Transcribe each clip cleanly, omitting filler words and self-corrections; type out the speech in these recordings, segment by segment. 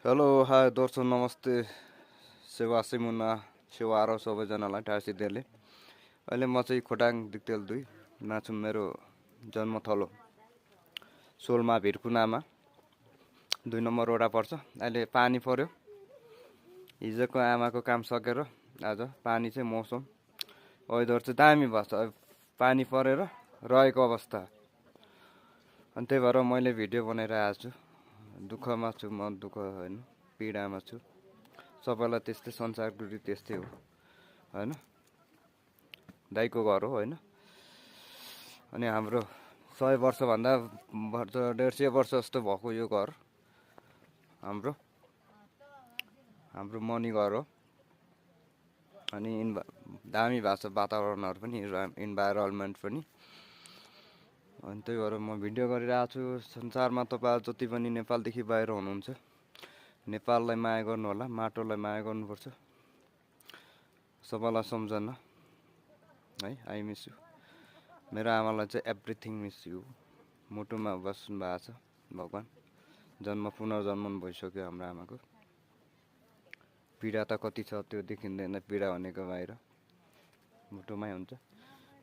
Hello hi दर्शक नमस्ते सेवा सिमुना सेवा आरो सबैजनालाई टाढसिदेले अहिले म चाहिँ खोटाङ दिक्तेल 2 नाछु मेरो जन्मथलो सोलमा भिरकुनामा 2 नम्बर वडा पर्छ। अहिले पानी पर्यो, हिजोको आमाको काम सकेर आज पानी चाहिँ मौसम वेदर चाहिँ दामी भछ पानी परेर रहेको अवस्था। अनि त्यही भएर मैले भिडियो बनाएर आएको छु। दुःखमा छु म, दुःख हैन पीडामा छु। सबैलाई त्यस्तै संसारगुरी त्यस्तै हो हैन, दाइको घर हो हैन। अनि हाम्रो 100 वर्ष भन्दा 150 वर्ष जस्तो भएको यो घर हाम्रो मनी घर हो। अनि दामी भएको छ वातावरणहरु पनि, इन्भाइरोनमेन्ट पनि। अनि त्यही भएर म भिडियो गरिरहेको छु। संसारमा तपाईहरु जति पनि नेपालदेखि बाहिर हुनुहुन्छ, नेपाललाई माया गर्नु होला, माटोलाई माया गर्नुपर्छ। सबैलाई सम्झना है, आई मिस यु। मेरो आमालाई चाहिँ एभ्रिथिङ मिस यु। मुटुमा बस्नु भएको छ भगवान। जन्म पुनर्जन्म भइसक्यो हाम्रो आमाको। पीडा त कति छ त्यो देखिँदैन, पीडा भनेको बाहिर मुटुमै हुन्छ।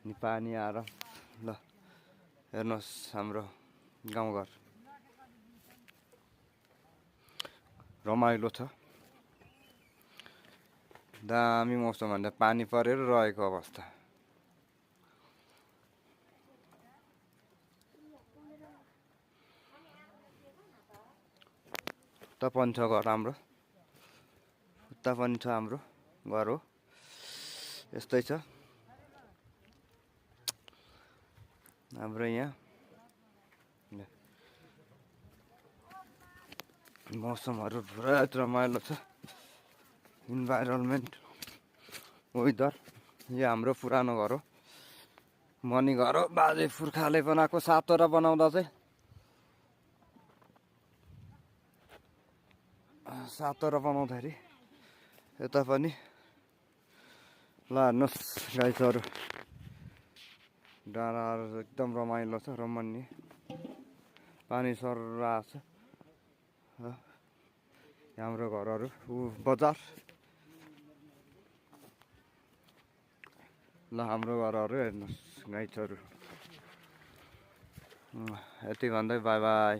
नि पानी आएर ल हेर्नुहोस् हाम्रो गाउँघर रमाइलो छ, दामी मौसम भन्दा पानी परेर रहेको अवस्था। उता पनि छ घर हाम्रो, उता पनि छ हाम्रो घर हो। यस्तै छ हाम्रो यहाँ मौसमहरु पुरा रमाइलो छ। Environment weather. यो हाम्रो पुरानो घर हो, मनी घर हो। बाजे पुर्खाले बनाएको सातवटा बनाउँदा चाहिँ सातवटा बनाउँदाखेरि यता पनि ल हेर्नुहोस् गाईहरू, डाँडाहरू एकदम रमाइलो छ, रमणीय। पानी सरेर आछ। हाम्रो घरहरू बजार ल हाम्रो घरहरू हेर्नुहोस् गाईहरू। यति भन्दै bye bye,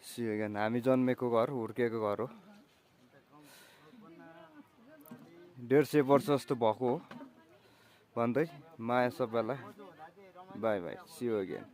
see you again. हामी जन्मेको घर, हुर्केको घर हो। 150 वर्ष जस्तो भएको हो भन्दै माया सबैलाई। Bye bye, see you again.